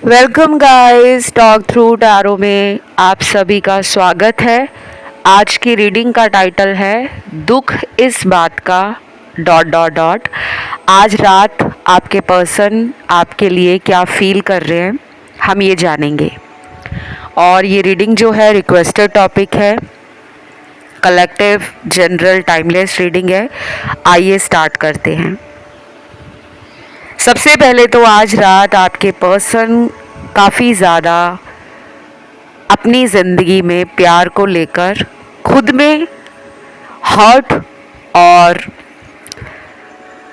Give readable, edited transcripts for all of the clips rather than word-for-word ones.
Welcome guys, talk through tarot में आप सभी का स्वागत है। आज की रीडिंग का टाइटल है दुख इस बात का डॉट डॉट डॉट। आज रात आपके पर्सन आपके लिए क्या फील कर रहे हैं हम ये जानेंगे। और ये रीडिंग जो है रिक्वेस्टेड टॉपिक है, कलेक्टिव जनरल टाइमलेस रीडिंग है। आइए स्टार्ट करते हैं। सबसे पहले तो आज रात आपके पर्सन काफ़ी ज़्यादा अपनी ज़िंदगी में प्यार को लेकर खुद में हर्ट और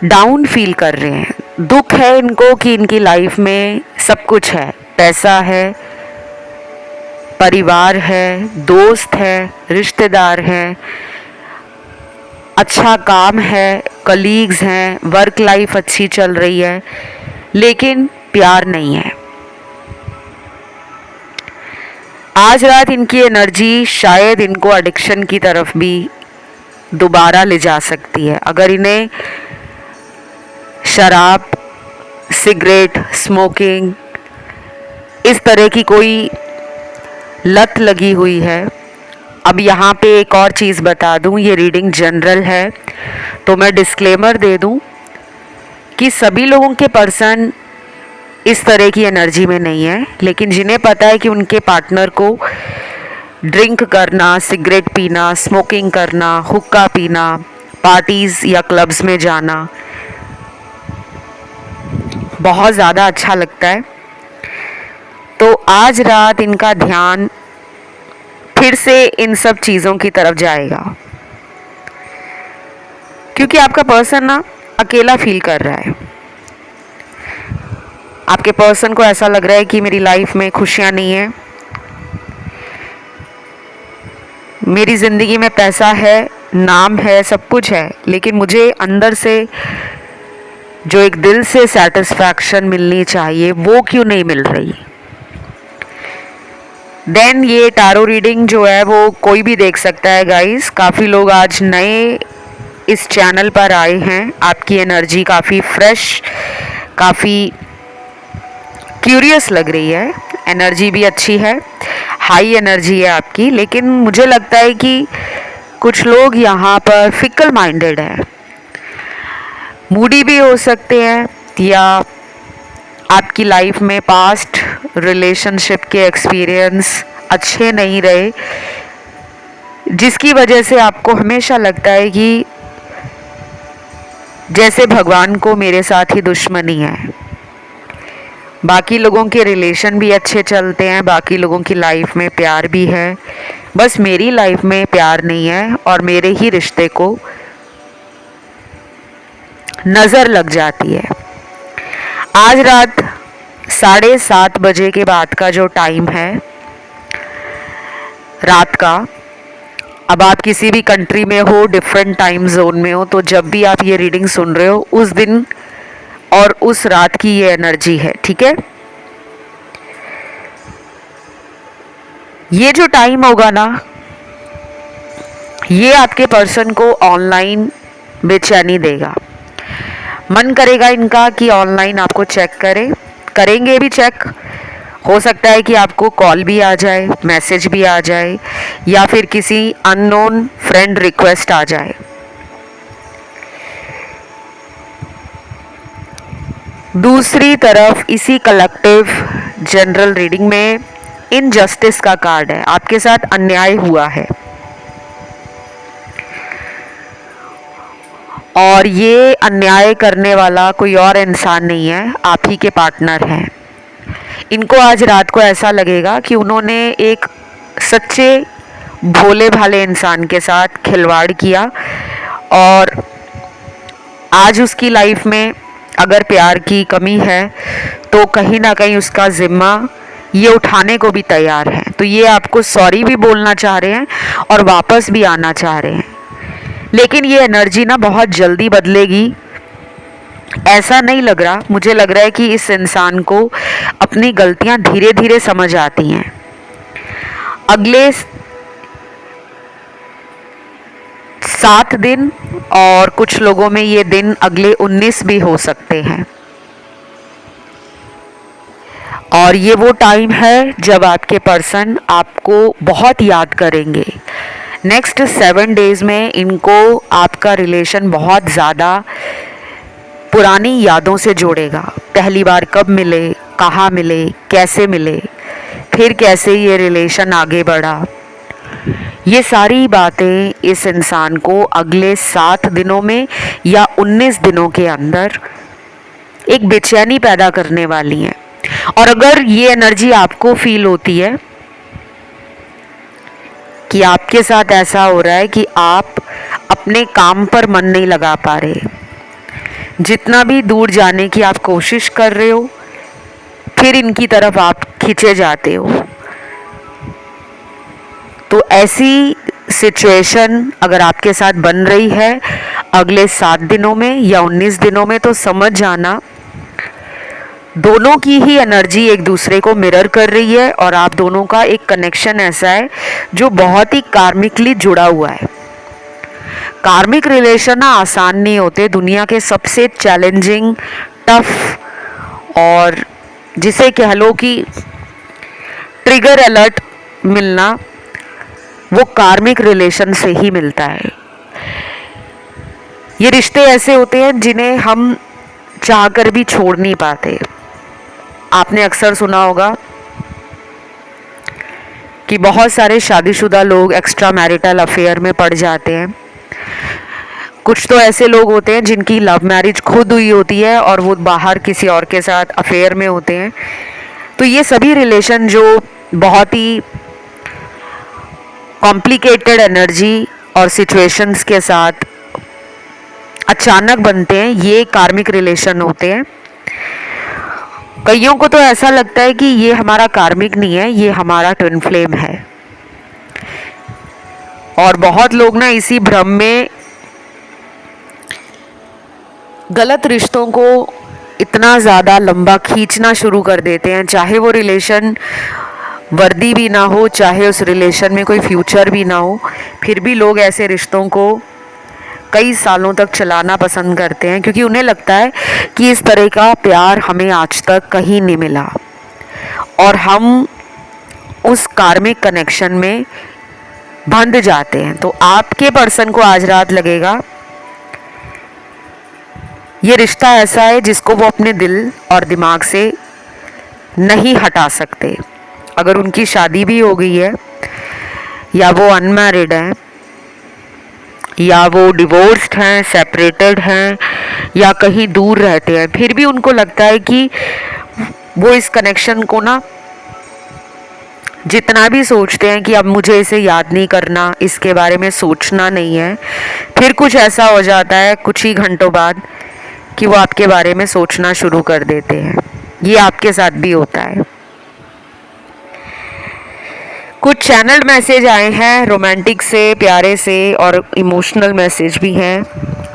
डाउन फील कर रहे हैं। दुख है इनको कि इनकी लाइफ में सब कुछ है, पैसा है, परिवार है, दोस्त है, रिश्तेदार हैं, अच्छा काम है, कलीग्स हैं, वर्क लाइफ अच्छी चल रही है, लेकिन प्यार नहीं है। आज रात इनकी एनर्जी शायद इनको एडिक्शन की तरफ भी दोबारा ले जा सकती है। अगर इन्हें शराब, सिगरेट, स्मोकिंग इस तरह की कोई लत लगी हुई है। अब यहाँ पे एक और चीज़ बता दूँ, ये रीडिंग जनरल है तो मैं डिस्क्लेमर दे दूँ कि सभी लोगों के पर्सन इस तरह की एनर्जी में नहीं है, लेकिन जिन्हें पता है कि उनके पार्टनर को ड्रिंक करना, सिगरेट पीना, स्मोकिंग करना, हुक्का पीना, पार्टीज़ या क्लब्स में जाना बहुत ज़्यादा अच्छा लगता है, तो आज रात इनका ध्यान फिर से इन सब चीज़ों की तरफ जाएगा। क्योंकि आपका पर्सन ना अकेला फील कर रहा है। आपके पर्सन को ऐसा लग रहा है कि मेरी लाइफ में खुशियाँ नहीं है, मेरी ज़िंदगी में पैसा है, नाम है, सब कुछ है, लेकिन मुझे अंदर से जो एक दिल से सेटिस्फैक्शन मिलनी चाहिए वो क्यों नहीं मिल रही। देन ये टैरो रीडिंग जो है वो कोई भी देख सकता है गाइस। काफ़ी लोग आज नए इस चैनल पर आए हैं। आपकी एनर्जी काफ़ी फ्रेश, काफ़ी क्यूरियस लग रही है, एनर्जी भी अच्छी है, हाई एनर्जी है आपकी। लेकिन मुझे लगता है कि कुछ लोग यहाँ पर फिकल माइंडेड हैं, मूडी भी हो सकते हैं, या आपकी लाइफ में पास्ट रिलेशनशिप के एक्सपीरियंस अच्छे नहीं रहे, जिसकी वजह से आपको हमेशा लगता है कि जैसे भगवान को मेरे साथ ही दुश्मनी है। बाकी लोगों के रिलेशन भी अच्छे चलते हैं, बाकी लोगों की लाइफ में प्यार भी है, बस मेरी लाइफ में प्यार नहीं है और मेरे ही रिश्ते को नज़र लग जाती है। आज रात 7:30 बजे के बाद का जो टाइम है रात का, अब आप किसी भी कंट्री में हो, डिफरेंट टाइम जोन में हो, तो जब भी आप ये रीडिंग सुन रहे हो उस दिन और उस रात की ये एनर्जी है, ठीक है। ये जो टाइम होगा ना, ये आपके पर्सन को ऑनलाइन बेचैनी देगा। मन करेगा इनका कि ऑनलाइन आपको चेक करेंगे भी चेक। हो सकता है कि आपको कॉल भी आ जाए, मैसेज भी आ जाए, या फिर किसी अननोन फ्रेंड रिक्वेस्ट आ जाए। दूसरी तरफ इसी कलेक्टिव जनरल रीडिंग में इनजस्टिस का कार्ड है, आपके साथ अन्याय हुआ है और ये अन्याय करने वाला कोई और इंसान नहीं है, आप ही के पार्टनर हैं। इनको आज रात को ऐसा लगेगा कि उन्होंने एक सच्चे भोले भाले इंसान के साथ खिलवाड़ किया और आज उसकी लाइफ में अगर प्यार की कमी है तो कहीं ना कहीं उसका ज़िम्मा ये उठाने को भी तैयार है। तो ये आपको सॉरी भी बोलना चाह रहे हैं और वापस भी आना चाह रहे हैं, लेकिन ये एनर्जी ना बहुत जल्दी बदलेगी, ऐसा नहीं लग रहा। मुझे लग रहा है कि इस इंसान को अपनी गलतियां धीरे धीरे समझ आती हैं। अगले 7 दिन और कुछ लोगों में ये दिन अगले 19 भी हो सकते हैं। और ये वो टाइम है जब आपके पर्सन आपको बहुत याद करेंगे। नेक्स्ट 7 डेज में इनको आपका रिलेशन बहुत ज़्यादा पुरानी यादों से जोड़ेगा। पहली बार कब मिले, कहाँ मिले, कैसे मिले, फिर कैसे ये रिलेशन आगे बढ़ा, ये सारी बातें इस इंसान को अगले 7 दिनों में या 19 दिनों के अंदर एक बेचैनी पैदा करने वाली हैं। और अगर ये एनर्जी आपको फील होती है कि आपके साथ ऐसा हो रहा है कि आप अपने काम पर मन नहीं लगा पा रहे, जितना भी दूर जाने की आप कोशिश कर रहे हो फिर इनकी तरफ आप खींचे जाते हो, तो ऐसी सिचुएशन अगर आपके साथ बन रही है अगले 7 दिनों में या 19 दिनों में, तो समझ जाना दोनों की ही एनर्जी एक दूसरे को मिरर कर रही है और आप दोनों का एक कनेक्शन ऐसा है जो बहुत ही कार्मिकली जुड़ा हुआ है। कार्मिक रिलेशन ना आसान नहीं होते। दुनिया के सबसे चैलेंजिंग, टफ और जिसे कह लो कि ट्रिगर अलर्ट मिलना वो कार्मिक रिलेशन से ही मिलता है। ये रिश्ते ऐसे होते हैं जिन्हें हम चाहकर भी छोड़ नहीं पाते। आपने अक्सर सुना होगा कि बहुत सारे शादीशुदा लोग एक्स्ट्रा मैरिटल अफेयर में पड़ जाते हैं। कुछ तो ऐसे लोग होते हैं जिनकी लव मैरिज खुद हुई होती है और वो बाहर किसी और के साथ अफेयर में होते हैं। तो ये सभी रिलेशन जो बहुत ही कॉम्प्लिकेटेड एनर्जी और सिचुएशंस के साथ अचानक बनते हैं, ये कार्मिक रिलेशन होते हैं। कईयों को तो ऐसा लगता है कि ये हमारा कार्मिक नहीं है, ये हमारा ट्विन फ्लेम है। और बहुत लोग ना इसी भ्रम में गलत रिश्तों को इतना ज़्यादा लंबा खींचना शुरू कर देते हैं, चाहे वो रिलेशन वर्दी भी ना हो, चाहे उस रिलेशन में कोई फ्यूचर भी ना हो, फिर भी लोग ऐसे रिश्तों को कई सालों तक चलाना पसंद करते हैं, क्योंकि उन्हें लगता है कि इस तरह का प्यार हमें आज तक कहीं नहीं मिला और हम उस कार्मिक कनेक्शन में बंध जाते हैं। तो आपके पर्सन को आज रात लगेगा ये रिश्ता ऐसा है जिसको वो अपने दिल और दिमाग से नहीं हटा सकते। अगर उनकी शादी भी हो गई है या वो अनमैरिड हैं या वो डिवोर्स्ड हैं, सेपरेटेड हैं या कहीं दूर रहते हैं, फिर भी उनको लगता है कि वो इस कनेक्शन को ना जितना भी सोचते हैं कि अब मुझे इसे याद नहीं करना, इसके बारे में सोचना नहीं है, फिर कुछ ऐसा हो जाता है कुछ ही घंटों बाद कि वो आपके बारे में सोचना शुरू कर देते हैं। ये आपके साथ भी होता है। कुछ चैनल मैसेज आए हैं रोमांटिक से, प्यारे से और इमोशनल मैसेज भी हैं।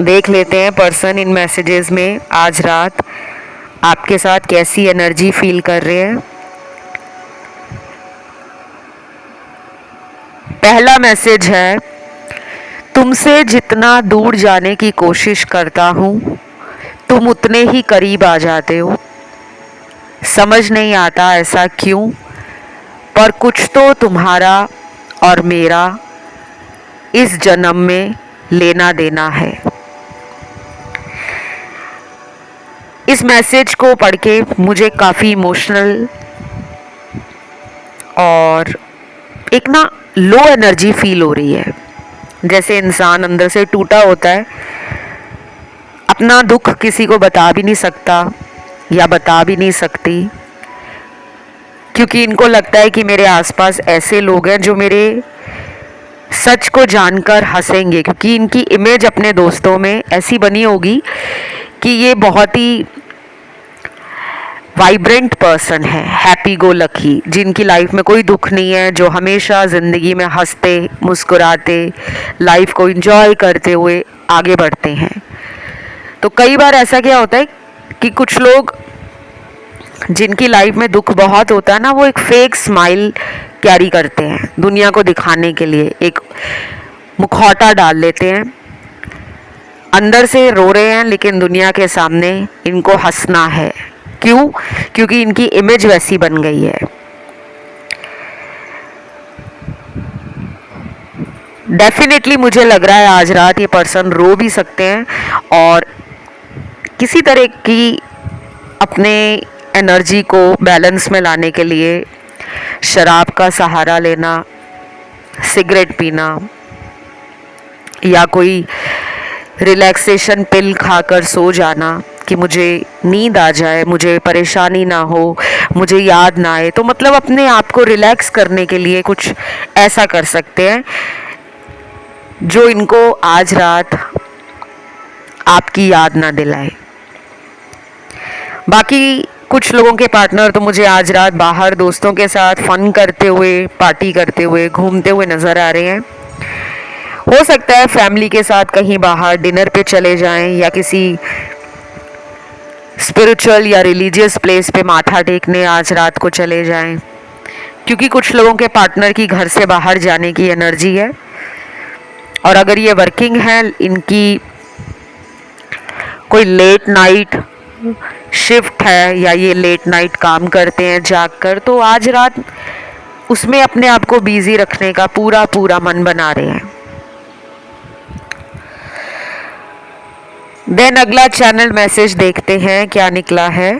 देख लेते हैं पर्सन इन मैसेजेस में आज रात आपके साथ कैसी एनर्जी फील कर रहे हैं। पहला मैसेज है, तुमसे जितना दूर जाने की कोशिश करता हूँ तुम उतने ही करीब आ जाते हो। समझ नहीं आता ऐसा क्यों, पर कुछ तो तुम्हारा और मेरा इस जन्म में लेना देना है। इस मैसेज को पढ़ के मुझे काफ़ी इमोशनल और एक ना लो एनर्जी फील हो रही है, जैसे इंसान अंदर से टूटा होता है, अपना दुख किसी को बता भी नहीं सकता या बता भी नहीं सकती, क्योंकि इनको लगता है कि मेरे आसपास ऐसे लोग हैं जो मेरे सच को जानकर हंसेंगे, क्योंकि इनकी इमेज अपने दोस्तों में ऐसी बनी होगी कि ये बहुत ही वाइब्रेंट पर्सन है, हैप्पी गो लकी, जिनकी लाइफ में कोई दुख नहीं है, जो हमेशा ज़िंदगी में हंसते मुस्कुराते लाइफ को एंजॉय करते हुए आगे बढ़ते हैं। तो कई बार ऐसा क्या होता है कि कुछ लोग जिनकी लाइफ में दुख बहुत होता है ना, वो एक फेक स्माइल कैरी करते हैं दुनिया को दिखाने के लिए, एक मुखौटा डाल लेते हैं, अंदर से रो रहे हैं लेकिन दुनिया के सामने इनको हंसना है क्यों? क्योंकि इनकी इमेज वैसी बन गई है। डेफिनेटली मुझे लग रहा है आज रात ये पर्सन रो भी सकते हैं और किसी तरह की अपने एनर्जी को बैलेंस में लाने के लिए शराब का सहारा लेना, सिगरेट पीना या कोई रिलैक्सेशन पिल खाकर सो जाना कि मुझे नींद आ जाए, मुझे परेशानी ना हो, मुझे याद ना आए। तो मतलब अपने आप को रिलैक्स करने के लिए कुछ ऐसा कर सकते हैं जो इनको आज रात आपकी याद ना दिलाए। बाकी कुछ लोगों के पार्टनर तो मुझे आज रात बाहर दोस्तों के साथ फन करते हुए, पार्टी करते हुए, घूमते हुए नज़र आ रहे हैं। हो सकता है फैमिली के साथ कहीं बाहर डिनर पे चले जाएं या किसी स्पिरिचुअल या रिलीजियस प्लेस पे माथा टेकने आज रात को चले जाएं, क्योंकि कुछ लोगों के पार्टनर की घर से बाहर जाने की एनर्जी है। और अगर ये वर्किंग है, इनकी कोई लेट नाइट शिफ्ट है या ये लेट नाइट काम करते हैं जाग कर, तो आज रात उसमें अपने आप को बिजी रखने का पूरा पूरा मन बना रहे हैं। देन अगला चैनल मैसेज देखते हैं क्या निकला है।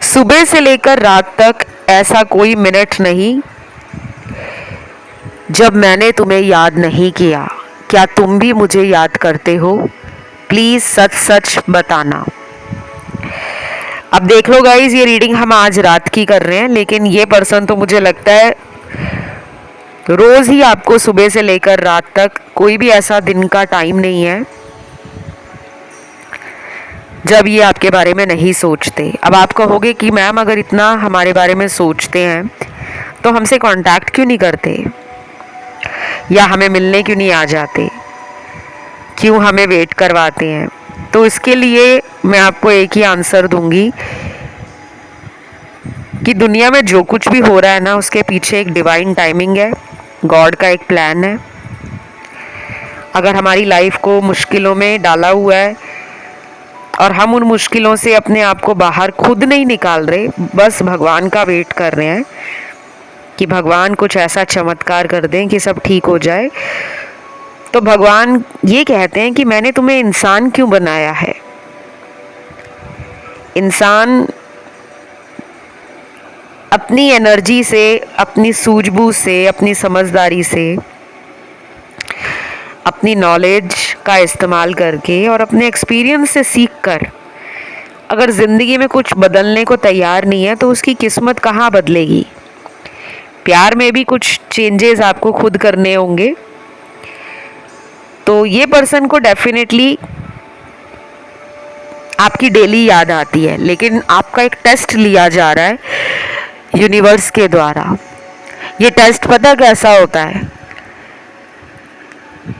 सुबह से लेकर रात तक ऐसा कोई मिनट नहीं जब मैंने तुम्हें याद नहीं किया। क्या तुम भी मुझे याद करते हो? प्लीज सच सच बताना। अब देख लो गाइज, ये रीडिंग हम आज रात की कर रहे हैं, लेकिन ये पर्सन तो मुझे लगता है रोज ही आपको सुबह से लेकर रात तक कोई भी ऐसा दिन का टाइम नहीं है जब ये आपके बारे में नहीं सोचते। अब आप कहोगे कि मैम अगर इतना हमारे बारे में सोचते हैं तो हमसे कांटेक्ट क्यों नहीं करते या हमें मिलने क्यों नहीं आ जाते, क्यों हमें वेट करवाते हैं? तो इसके लिए मैं आपको एक ही आंसर दूंगी कि दुनिया में जो कुछ भी हो रहा है ना, उसके पीछे एक डिवाइन टाइमिंग है, गॉड का एक प्लान है। अगर हमारी लाइफ को मुश्किलों में डाला हुआ है और हम उन मुश्किलों से अपने आप को बाहर खुद नहीं निकाल रहे, बस भगवान का वेट कर रहे हैं कि भगवान कुछ ऐसा चमत्कार कर दें कि सब ठीक हो जाए, तो भगवान ये कहते हैं कि मैंने तुम्हें इंसान क्यों बनाया है। इंसान अपनी एनर्जी से, अपनी सूझबूझ से, अपनी समझदारी से, अपनी नॉलेज का इस्तेमाल करके और अपने एक्सपीरियंस से सीख कर अगर ज़िंदगी में कुछ बदलने को तैयार नहीं है तो उसकी किस्मत कहाँ बदलेगी। प्यार में भी कुछ चेंजेस आपको खुद करने होंगे। तो ये पर्सन को डेफिनेटली आपकी डेली याद आती है, लेकिन आपका एक टेस्ट लिया जा रहा है यूनिवर्स के द्वारा। ये टेस्ट पता कैसा होता है?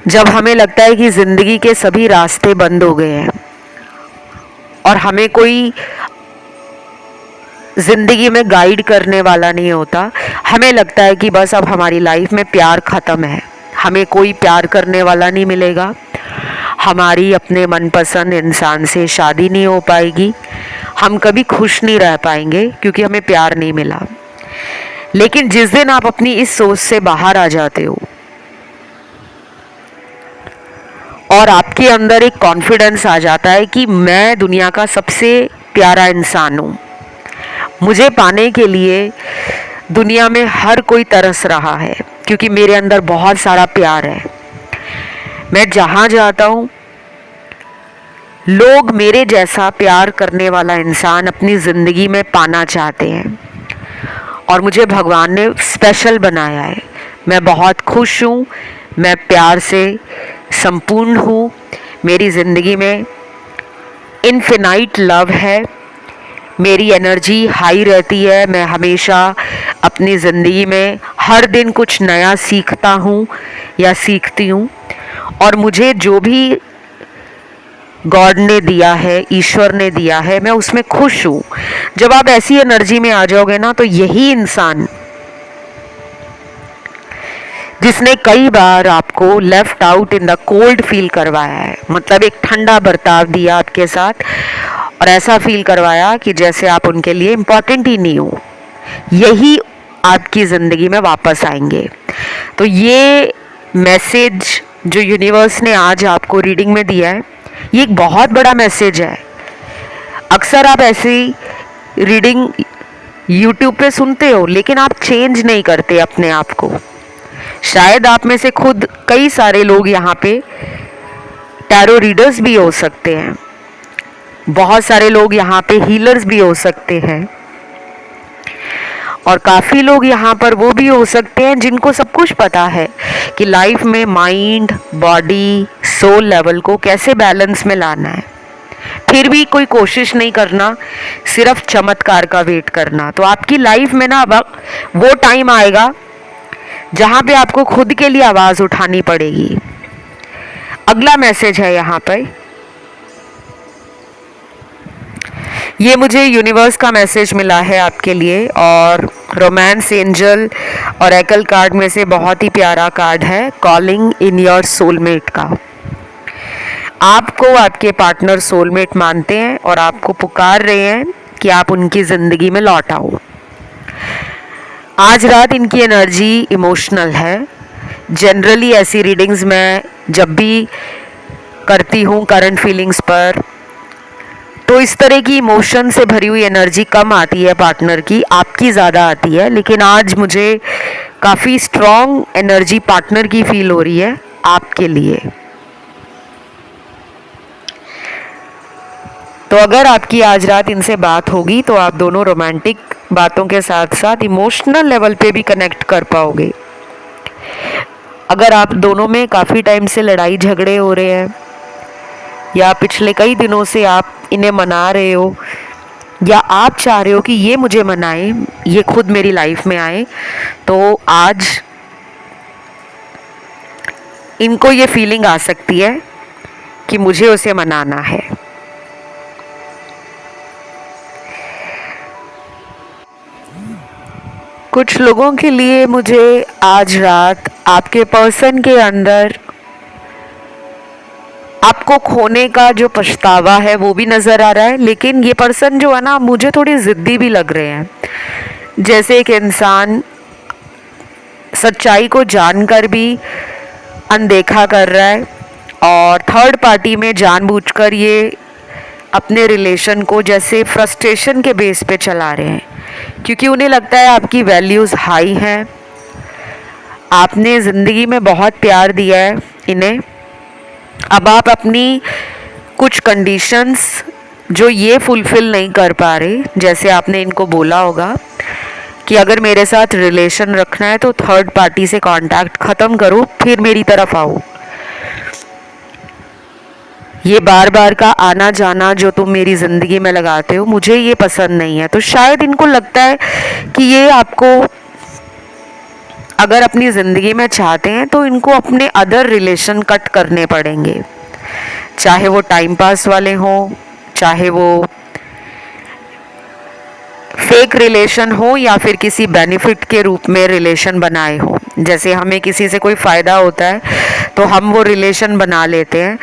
जब हमें लगता है कि ज़िंदगी के सभी रास्ते बंद हो गए हैं और हमें कोई ज़िंदगी में गाइड करने वाला नहीं होता, हमें लगता है कि बस अब हमारी लाइफ में प्यार ख़त्म है, हमें कोई प्यार करने वाला नहीं मिलेगा, हमारी अपने मनपसंद इंसान से शादी नहीं हो पाएगी, हम कभी खुश नहीं रह पाएंगे क्योंकि हमें प्यार नहीं मिला। लेकिन जिस दिन आप अपनी इस सोच से बाहर आ जाते हो और आपके अंदर एक कॉन्फिडेंस आ जाता है कि मैं दुनिया का सबसे प्यारा इंसान हूँ, मुझे पाने के लिए दुनिया में हर कोई तरस रहा है क्योंकि मेरे अंदर बहुत सारा प्यार है, मैं जहाँ जाता हूँ लोग मेरे जैसा प्यार करने वाला इंसान अपनी ज़िंदगी में पाना चाहते हैं और मुझे भगवान ने स्पेशल बनाया है। मैं बहुत खुश हूँ, मैं प्यार से संपूर्ण हूँ, मेरी ज़िंदगी में इनफिनाइट लव है, मेरी एनर्जी हाई रहती है, मैं हमेशा अपनी ज़िंदगी में हर दिन कुछ नया सीखता हूँ या सीखती हूँ और मुझे जो भी गॉड ने दिया है, ईश्वर ने दिया है, मैं उसमें खुश हूँ। जब आप ऐसी एनर्जी में आ जाओगे ना, तो यही इंसान जिसने कई बार आपको left out in the cold feel करवाया है, मतलब एक ठंडा बर्ताव दिया आपके साथ और ऐसा फील करवाया कि जैसे आप उनके लिए इम्पोर्टेंट ही नहीं हो। यही आपकी ज़िंदगी में वापस आएंगे। तो ये मैसेज जो यूनिवर्स ने आज आपको रीडिंग में दिया है, ये एक बहुत बड़ा मैसेज है। अक्सर आप ऐसी रीडिंग यूट्यूब पे सुनते हो लेकिन आप चेंज नहीं करते अपने आप को। शायद आप में से खुद कई सारे लोग यहाँ पे टैरो रीडर्स भी हो सकते हैं, बहुत सारे लोग यहाँ पे हीलर्स भी हो सकते हैं और काफ़ी लोग यहाँ पर वो भी हो सकते हैं जिनको सब कुछ पता है कि लाइफ में माइंड, बॉडी, सोल लेवल को कैसे बैलेंस में लाना है, फिर भी कोई कोशिश नहीं करना, सिर्फ चमत्कार का वेट करना। तो आपकी लाइफ में ना अब वो टाइम आएगा जहाँ पे आपको खुद के लिए आवाज़ उठानी पड़ेगी। अगला मैसेज है यहाँ पर, ये मुझे यूनिवर्स का मैसेज मिला है आपके लिए और रोमांस एंजल और एकल कार्ड में से बहुत ही प्यारा कार्ड है, कॉलिंग इन योर सोलमेट का। आपको आपके पार्टनर सोलमेट मानते हैं और आपको पुकार रहे हैं कि आप उनकी ज़िंदगी में लौट आओ। आज रात इनकी एनर्जी इमोशनल है। जनरली ऐसी रीडिंग्स मैं जब भी करती हूँ करंट फीलिंग्स पर, तो इस तरह की इमोशन से भरी हुई एनर्जी कम आती है पार्टनर की, आपकी ज़्यादा आती है। लेकिन आज मुझे काफ़ी स्ट्रॉन्ग एनर्जी पार्टनर की फील हो रही है आपके लिए। तो अगर आपकी आज रात इनसे बात होगी तो आप दोनों रोमांटिक बातों के साथ साथ इमोशनल लेवल पे भी कनेक्ट कर पाओगे। अगर आप दोनों में काफ़ी टाइम से लड़ाई झगड़े हो रहे हैं या पिछले कई दिनों से आप इन्हें मना रहे हो या आप चाह रहे हो कि ये मुझे मनाए, ये खुद मेरी लाइफ में आए, तो आज इनको ये फीलिंग आ सकती है कि मुझे उसे मनाना है। कुछ लोगों के लिए मुझे आज रात आपके पर्सन के अंदर आपको खोने का जो पछतावा है वो भी नज़र आ रहा है। लेकिन ये पर्सन जो है ना, मुझे थोड़ी ज़िद्दी भी लग रहे हैं। जैसे एक इंसान सच्चाई को जानकर भी अनदेखा कर रहा है और थर्ड पार्टी में जानबूझकर ये अपने रिलेशन को जैसे फ्रस्ट्रेशन के बेस पे चला रहे हैं, क्योंकि उन्हें लगता है आपकी वैल्यूज़ हाई हैं, आपने ज़िंदगी में बहुत प्यार दिया है इन्हें। अब आप अपनी कुछ कंडीशंस जो ये फुलफ़िल नहीं कर पा रहे, जैसे आपने इनको बोला होगा कि अगर मेरे साथ रिलेशन रखना है तो थर्ड पार्टी से कांटेक्ट ख़त्म करो फिर मेरी तरफ आओ। ये बार बार का आना जाना जो तुम मेरी ज़िंदगी में लगाते हो, मुझे ये पसंद नहीं है। तो शायद इनको लगता है कि ये आपको अगर अपनी ज़िंदगी में चाहते हैं तो इनको अपने अदर रिलेशन कट करने पड़ेंगे, चाहे वो टाइम पास वाले हों, चाहे वो फेक रिलेशन हो या फिर किसी बेनिफिट के रूप में रिलेशन बनाए हो। जैसे हमें किसी से कोई फ़ायदा होता है तो हम वो रिलेशन बना लेते हैं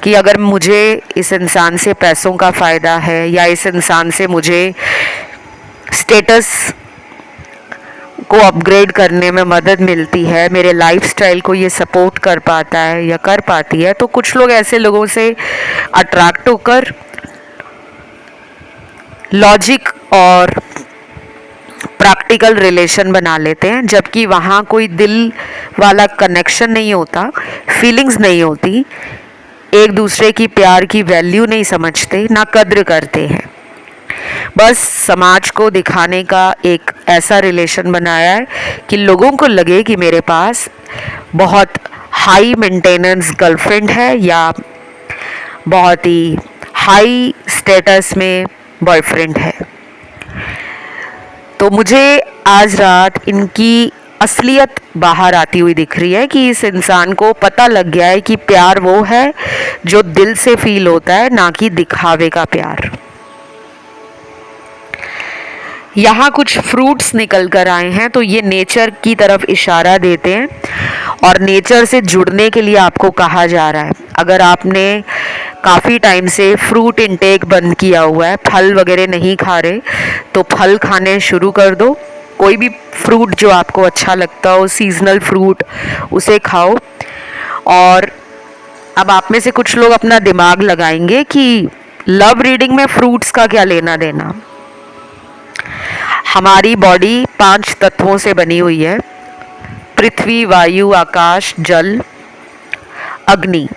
कि अगर मुझे इस इंसान से पैसों का फ़ायदा है या इस इंसान से मुझे स्टेटस को अपग्रेड करने में मदद मिलती है, मेरे लाइफस्टाइल को ये सपोर्ट कर पाता है या कर पाती है, तो कुछ लोग ऐसे लोगों से अट्रैक्ट होकर लॉजिक और प्रैक्टिकल रिलेशन बना लेते हैं, जबकि वहाँ कोई दिल वाला कनेक्शन नहीं होता, फीलिंग्स नहीं होती, एक दूसरे की प्यार की वैल्यू नहीं समझते, ना कद्र करते हैं। बस समाज को दिखाने का एक ऐसा रिलेशन बनाया है कि लोगों को लगे कि मेरे पास बहुत हाई मेंटेनेंस गर्लफ्रेंड है या बहुत ही हाई स्टेटस में बॉयफ्रेंड है। तो मुझे आज रात इनकी असलियत बाहर आती हुई दिख रही है कि इस इंसान को पता लग गया है कि प्यार वो है जो दिल से फील होता है, ना कि दिखावे का प्यार। यहाँ कुछ फ्रूट्स निकल कर आए हैं तो ये नेचर की तरफ इशारा देते हैं और नेचर से जुड़ने के लिए आपको कहा जा रहा है। अगर आपने काफ़ी टाइम से फ्रूट इंटेक बंद किया हुआ है, फल वगैरह नहीं खा रहे, तो फल खाने शुरू कर दो। कोई भी फ्रूट जो आपको अच्छा लगता हो, सीजनल फ्रूट, उसे खाओ। और अब आप में से कुछ लोग अपना दिमाग लगाएंगे कि लव रीडिंग में फ्रूट्स का क्या लेना देना। हमारी बॉडी 5 तत्वों से बनी हुई है: पृथ्वी, वायु, आकाश, जल, अग्नि।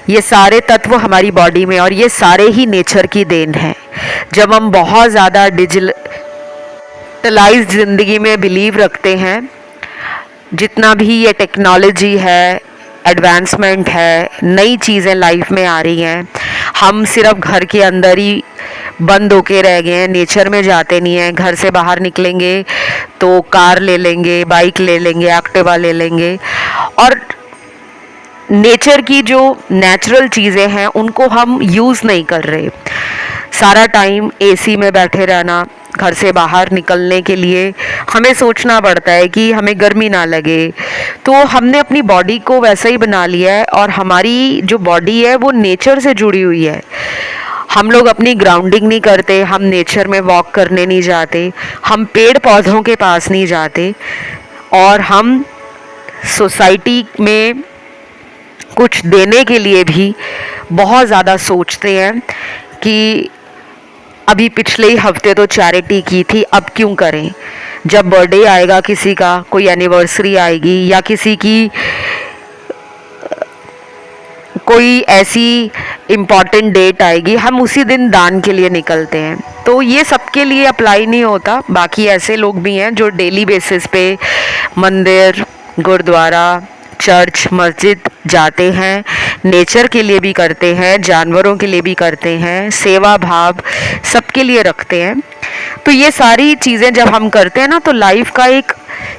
ये सारे तत्व हमारी बॉडी में, और ये सारे ही नेचर की देन है। जब हम बहुत ज़्यादा डिजिटलाइज्ड ज़िंदगी में बिलीव रखते हैं, जितना भी ये टेक्नोलॉजी है, एडवांसमेंट है, नई चीज़ें लाइफ में आ रही हैं, हम सिर्फ घर के अंदर ही बंद होके रह गए हैं, नेचर में जाते नहीं हैं। घर से बाहर निकलेंगे तो कार ले लेंगे, बाइक ले लेंगे, एक्टिवा ले लेंगे, और नेचर की जो नेचुरल चीज़ें हैं उनको हम यूज़ नहीं कर रहे। सारा टाइम एसी में बैठे रहना, घर से बाहर निकलने के लिए हमें सोचना पड़ता है कि हमें गर्मी ना लगे। तो हमने अपनी बॉडी को वैसा ही बना लिया है, और हमारी जो बॉडी है वो नेचर से जुड़ी हुई है। हम लोग अपनी ग्राउंडिंग नहीं करते, हम नेचर में वॉक करने नहीं जाते, हम पेड़ पौधों के पास नहीं जाते, और हम सोसाइटी में कुछ देने के लिए भी बहुत ज़्यादा सोचते हैं कि अभी पिछले ही हफ्ते तो चैरिटी की थी, अब क्यों करें। जब बर्थडे आएगा किसी का, कोई एनिवर्सरी आएगी, या किसी की कोई ऐसी इम्पॉर्टेंट डेट आएगी, हम उसी दिन दान के लिए निकलते हैं। तो ये सबके लिए अप्लाई नहीं होता। बाकी ऐसे लोग भी हैं जो डेली बेसिस पे मंदिर, गुरुद्वारा, चर्च, मस्जिद जाते हैं, नेचर के लिए भी करते हैं, जानवरों के लिए भी करते हैं, सेवा भाव सबके लिए रखते हैं। तो ये सारी चीज़ें जब हम करते हैं ना, तो लाइफ का एक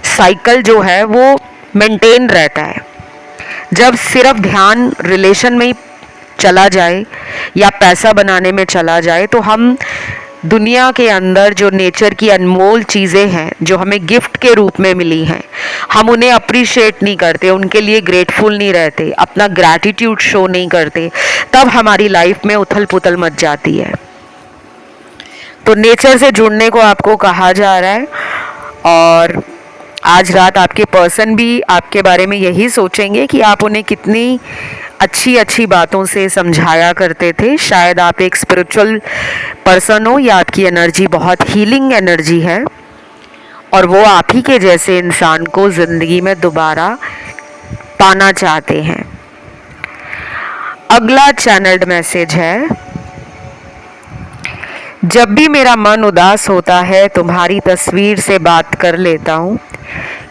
साइकिल जो है वो मेंटेन रहता है। जब सिर्फ ध्यान रिलेशन में ही चला जाए या पैसा बनाने में चला जाए, तो हम दुनिया के अंदर जो नेचर की अनमोल चीज़ें हैं, जो हमें गिफ्ट के रूप में मिली हैं, हम उन्हें अप्रिशिएट नहीं करते, उनके लिए ग्रेटफुल नहीं रहते, अपना ग्रैटिट्यूड शो नहीं करते, तब हमारी लाइफ में उथल पुथल मच जाती है। तो नेचर से जुड़ने को आपको कहा जा रहा है, और आज रात आपके पर्सन भी आपके बारे में यही सोचेंगे कि आप उन्हें कितनी अच्छी अच्छी बातों से समझाया करते थे। शायद आप एक स्पिरिचुअल पर्सन हो, या आपकी एनर्जी बहुत हीलिंग एनर्जी है, और वो आप ही के जैसे इंसान को ज़िंदगी में दोबारा पाना चाहते हैं। अगला चैनल्ड मैसेज है: जब भी मेरा मन उदास होता है, तुम्हारी तस्वीर से बात कर लेता हूँ।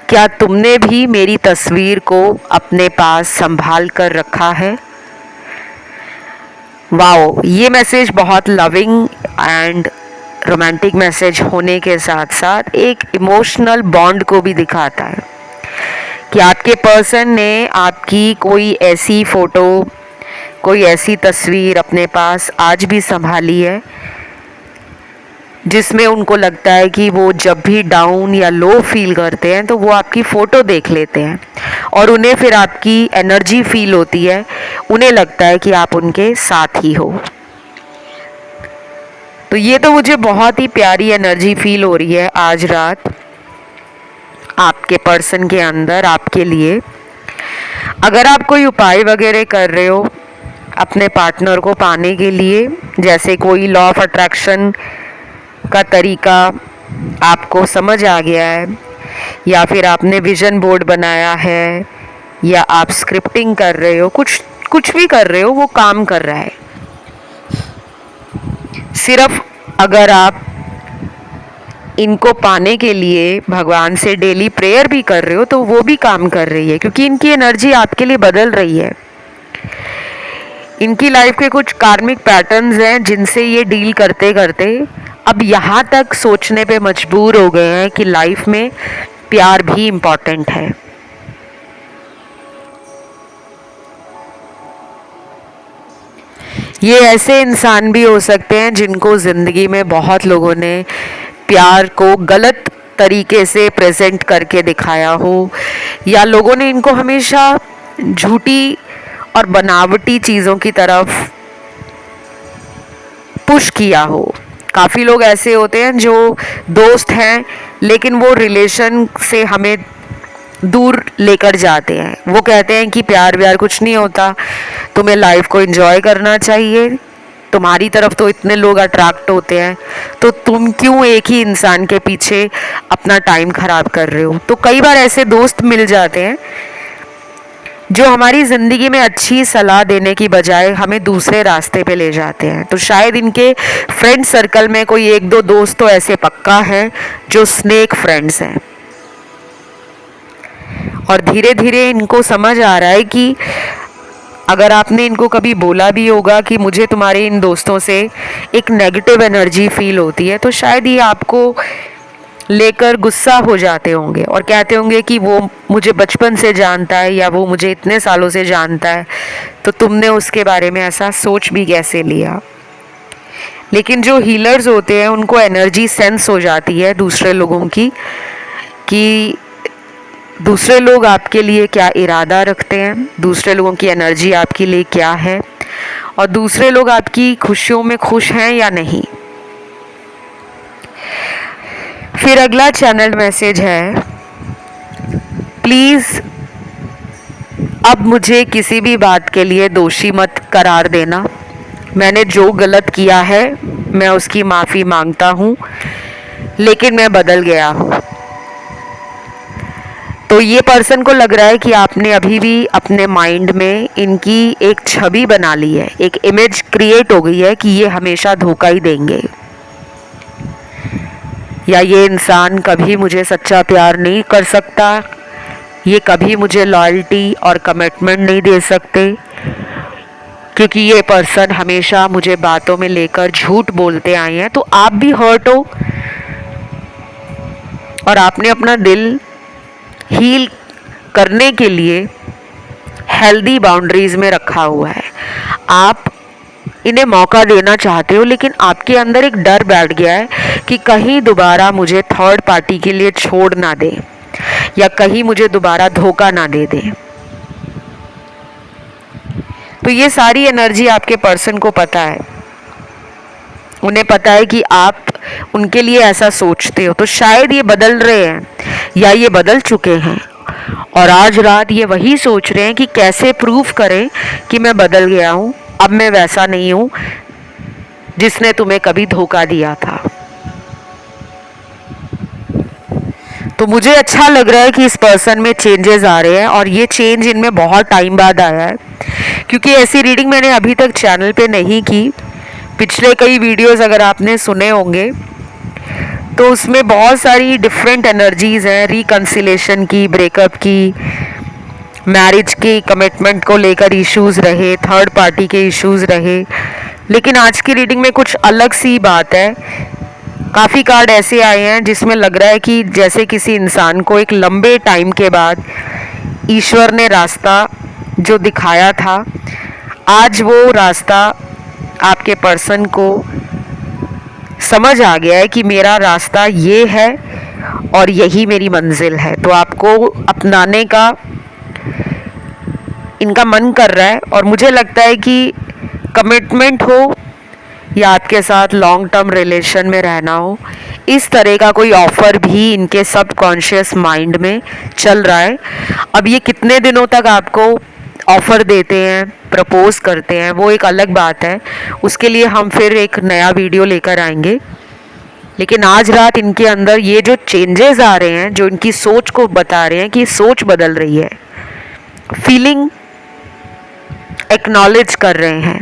क्या तुमने भी मेरी तस्वीर को अपने पास संभाल कर रखा है? वाओ, ये मैसेज बहुत लविंग एंड रोमांटिक मैसेज होने के साथ साथ एक इमोशनल बॉन्ड को भी दिखाता है कि आपके पर्सन ने आपकी कोई ऐसी फ़ोटो, कोई ऐसी तस्वीर अपने पास आज भी संभाली है, जिसमें उनको लगता है कि वो जब भी डाउन या लो फील करते हैं तो वो आपकी फ़ोटो देख लेते हैं, और उन्हें फिर आपकी एनर्जी फील होती है, उन्हें लगता है कि आप उनके साथ ही हो। तो ये तो मुझे बहुत ही प्यारी एनर्जी फील हो रही है आज रात आपके पर्सन के अंदर आपके लिए। अगर आप कोई उपाय वगैरह कर रहे हो अपने पार्टनर को पाने के लिए, जैसे कोई लॉ ऑफ अट्रैक्शन का तरीका आपको समझ आ गया है, या फिर आपने विजन बोर्ड बनाया है, या आप स्क्रिप्टिंग कर रहे हो, कुछ भी कर रहे हो, वो काम कर रहा है। सिर्फ अगर आप इनको पाने के लिए भगवान से डेली प्रेयर भी कर रहे हो तो वो भी काम कर रही है, क्योंकि इनकी एनर्जी आपके लिए बदल रही है। इनकी लाइफ के कुछ कार्मिक पैटर्न्स हैं जिनसे ये डील करते करते अब यहाँ तक सोचने पे मजबूर हो गए हैं कि लाइफ में प्यार भी इम्पॉर्टेंट है। ये ऐसे इंसान भी हो सकते हैं जिनको ज़िंदगी में बहुत लोगों ने प्यार को गलत तरीके से प्रेजेंट करके दिखाया हो, या लोगों ने इनको हमेशा झूठी और बनावटी चीज़ों की तरफ पुश किया हो। काफ़ी लोग ऐसे होते हैं जो दोस्त हैं लेकिन वो रिलेशन से हमें दूर लेकर जाते हैं। वो कहते हैं कि प्यार व्यार कुछ नहीं होता, तुम्हें लाइफ को एंजॉय करना चाहिए, तुम्हारी तरफ तो इतने लोग अट्रैक्ट होते हैं, तो तुम क्यों एक ही इंसान के पीछे अपना टाइम खराब कर रहे हो। तो कई बार ऐसे दोस्त मिल जाते हैं जो हमारी ज़िंदगी में अच्छी सलाह देने की बजाय हमें दूसरे रास्ते पे ले जाते हैं। तो शायद इनके फ्रेंड सर्कल में कोई एक दो दोस्त तो ऐसे पक्का हैं जो स्नेक फ्रेंड्स हैं, और धीरे धीरे इनको समझ आ रहा है कि अगर आपने इनको कभी बोला भी होगा कि मुझे तुम्हारे इन दोस्तों से एक नेगेटिव एनर्जी फील होती है, तो शायद ये आपको लेकर गुस्सा हो जाते होंगे और कहते होंगे कि वो मुझे बचपन से जानता है या वो मुझे इतने सालों से जानता है, तो तुमने उसके बारे में ऐसा सोच भी कैसे लिया। लेकिन जो हीलर्स होते हैं उनको एनर्जी सेंस हो जाती है दूसरे लोगों की, कि दूसरे लोग आपके लिए क्या इरादा रखते हैं, दूसरे लोगों की एनर्जी आपके लिए क्या है, और दूसरे लोग आपकी खुशियों में खुश हैं या नहीं। फिर अगला चैनल मैसेज है, प्लीज़ अब मुझे किसी भी बात के लिए दोषी मत करार देना। मैंने जो गलत किया है मैं उसकी माफ़ी मांगता हूँ, लेकिन मैं बदल गया हूँ। तो ये पर्सन को लग रहा है कि आपने अभी भी अपने माइंड में इनकी एक छवि बना ली है, एक इमेज क्रिएट हो गई है कि ये हमेशा धोखा ही देंगे, या ये इंसान कभी मुझे सच्चा प्यार नहीं कर सकता, ये कभी मुझे लॉयल्टी और कमिटमेंट नहीं दे सकते, क्योंकि ये पर्सन हमेशा मुझे बातों में लेकर झूठ बोलते आए हैं। तो आप भी हर्ट हो और आपने अपना दिल हील करने के लिए हेल्दी बाउंड्रीज में रखा हुआ है। आप इन्हें मौका देना चाहते हो, लेकिन आपके अंदर एक डर बैठ गया है कि कहीं दोबारा मुझे थर्ड पार्टी के लिए छोड़ ना दे, या कहीं मुझे दोबारा धोखा ना दे दे। तो ये सारी एनर्जी आपके पर्सन को पता है, उन्हें पता है कि आप उनके लिए ऐसा सोचते हो। तो शायद ये बदल रहे हैं या ये बदल चुके हैं, और आज रात ये वही सोच रहे हैं कि कैसे प्रूफ करें कि मैं बदल गया हूँ, अब मैं वैसा नहीं हूँ जिसने तुम्हें कभी धोखा दिया था। तो मुझे अच्छा लग रहा है कि इस पर्सन में चेंजेस आ रहे हैं, और ये चेंज इनमें बहुत टाइम बाद आया है, क्योंकि ऐसी रीडिंग मैंने अभी तक चैनल पे नहीं की। पिछले कई वीडियोस अगर आपने सुने होंगे तो उसमें बहुत सारी डिफरेंट एनर्जीज हैं, रिकन्सिलेशन की, ब्रेकअप की, मैरिज की, कमिटमेंट को लेकर इश्यूज रहे, थर्ड पार्टी के इश्यूज रहे। लेकिन आज की रीडिंग में कुछ अलग सी बात है। काफ़ी कार्ड ऐसे आए हैं जिसमें लग रहा है कि जैसे किसी इंसान को एक लंबे टाइम के बाद ईश्वर ने रास्ता जो दिखाया था, आज वो रास्ता आपके पर्सन को समझ आ गया है कि मेरा रास्ता ये है और यही मेरी मंजिल है। तो आपको अपनाने का इनका मन कर रहा है, और मुझे लगता है कि कमिटमेंट हो या आपके साथ लॉन्ग टर्म रिलेशन में रहना हो, इस तरह का कोई ऑफ़र भी इनके सबकॉन्शियस माइंड में चल रहा है। अब ये कितने दिनों तक आपको ऑफ़र देते हैं, प्रपोज करते हैं, वो एक अलग बात है, उसके लिए हम फिर एक नया वीडियो लेकर आएंगे। लेकिन आज रात इनके अंदर ये जो चेंजेस आ रहे हैं, जो इनकी सोच को बता रहे हैं कि सोच बदल रही है, फीलिंग एक्नॉलेज कर रहे हैं,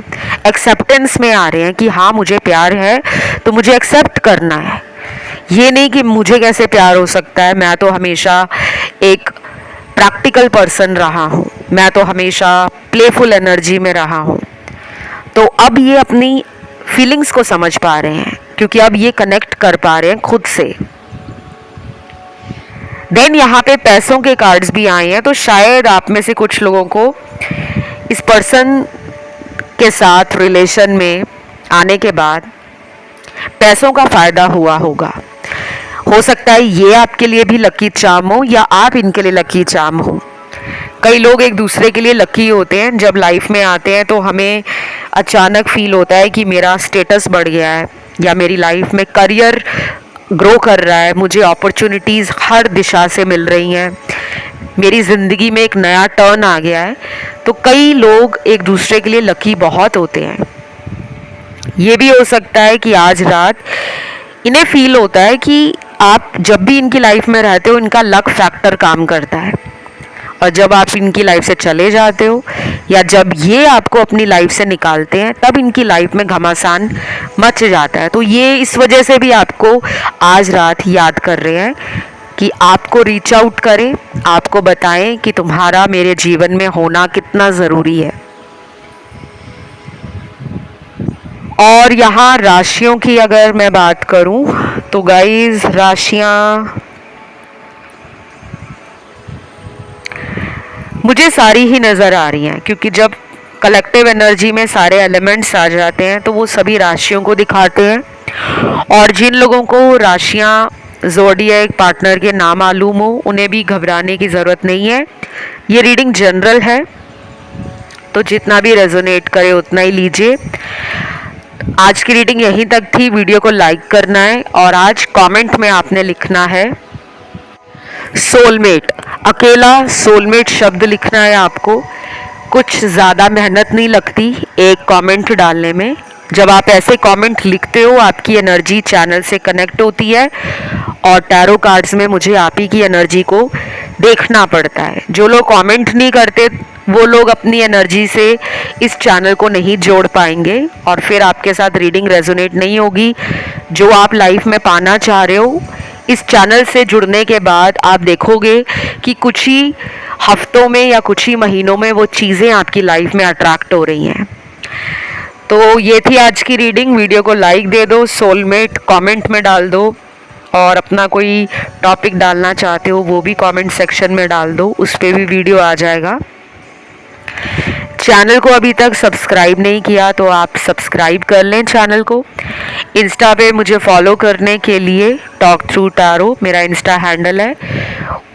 एक्सेप्टेंस में आ रहे हैं कि हाँ मुझे प्यार है तो मुझे एक्सेप्ट करना है। ये नहीं कि मुझे कैसे प्यार हो सकता है, मैं तो हमेशा एक प्रैक्टिकल पर्सन रहा हूँ, मैं तो हमेशा प्लेफुल एनर्जी में रहा हूँ। तो अब ये अपनी फीलिंग्स को समझ पा रहे हैं, क्योंकि अब ये कनेक्ट कर पा रहे हैं खुद से। देन यहाँ पे पैसों के कार्ड्स भी आए हैं, तो शायद आप में से कुछ लोगों को इस पर्सन के साथ रिलेशन में आने के बाद पैसों का फ़ायदा हुआ होगा। हो सकता है ये आपके लिए भी लकी चार्म हो या आप इनके लिए लकी चार्म हो। कई लोग एक दूसरे के लिए लकी होते हैं, जब लाइफ में आते हैं तो हमें अचानक फील होता है कि मेरा स्टेटस बढ़ गया है या मेरी लाइफ में करियर ग्रो कर रहा है, मुझे अपॉर्चुनिटीज़ हर दिशा से मिल रही हैं, मेरी ज़िंदगी में एक नया टर्न आ गया है। तो कई लोग एक दूसरे के लिए लकी बहुत होते हैं। ये भी हो सकता है कि आज रात इन्हें फील होता है कि आप जब भी इनकी लाइफ में रहते हो इनका लक फैक्टर काम करता है, और जब आप इनकी लाइफ से चले जाते हो या जब ये आपको अपनी लाइफ से निकालते हैं तब इनकी लाइफ में घमासान मच जाता है। तो ये इस वजह से भी आपको आज रात याद कर रहे हैं कि आपको रीच आउट करें, आपको बताएं कि तुम्हारा मेरे जीवन में होना कितना ज़रूरी है। और यहाँ राशियों की अगर मैं बात करूँ तो गाइस राशियाँ मुझे सारी ही नज़र आ रही हैं, क्योंकि जब कलेक्टिव एनर्जी में सारे एलिमेंट्स आ जाते हैं तो वो सभी राशियों को दिखाते हैं। और जिन लोगों को राशियाँ ज़ोडिएक पार्टनर के ना मालूम हो उन्हें भी घबराने की ज़रूरत नहीं है। ये रीडिंग जनरल है, तो जितना भी रेजोनेट करे उतना ही लीजिए। आज की रीडिंग यहीं तक थी। वीडियो को लाइक करना है और आज कमेंट में आपने लिखना है सोलमेट। अकेला सोलमेट शब्द लिखना है आपको। कुछ ज़्यादा मेहनत नहीं लगती एक कमेंट डालने में। जब आप ऐसे कमेंट लिखते हो आपकी एनर्जी चैनल से कनेक्ट होती है और टैरो कार्ड्स में मुझे आप ही की एनर्जी को देखना पड़ता है। जो लोग कमेंट नहीं करते वो लोग अपनी एनर्जी से इस चैनल को नहीं जोड़ पाएंगे और फिर आपके साथ रीडिंग रेजोनेट नहीं होगी। जो आप लाइफ में पाना चाह रहे हो इस चैनल से जुड़ने के बाद आप देखोगे कि कुछ ही हफ्तों में या कुछ ही महीनों में वो चीज़ें आपकी लाइफ में अट्रैक्ट हो रही हैं। तो ये थी आज की रीडिंग। वीडियो को लाइक दे दो, सोलमेट कमेंट में डाल दो और अपना कोई टॉपिक डालना चाहते हो वो भी कमेंट सेक्शन में डाल दो, उस पर भी वीडियो आ जाएगा। चैनल को अभी तक सब्सक्राइब नहीं किया तो आप सब्सक्राइब कर लें चैनल को। इंस्टा पे मुझे फॉलो करने के लिए टॉक थ्रू टैरो मेरा इंस्टा हैंडल है,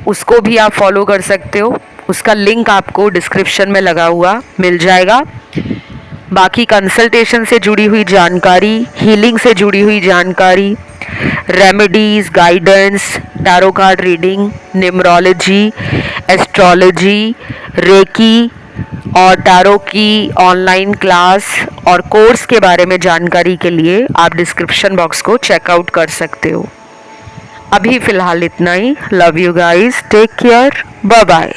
उसको भी आप फॉलो कर सकते हो। उसका लिंक आपको डिस्क्रिप्शन में लगा हुआ मिल जाएगा। बाकी कंसल्टेशन से जुड़ी हुई जानकारी, हीलिंग से जुड़ी हुई जानकारी, remedies, guidance, tarot card reading, numerology, astrology, reiki और टैरो की ऑनलाइन क्लास और कोर्स के बारे में जानकारी के लिए आप डिस्क्रिप्शन बॉक्स को चेकआउट कर सकते हो। अभी फ़िलहाल इतना ही। Love you guys, take care, bye bye.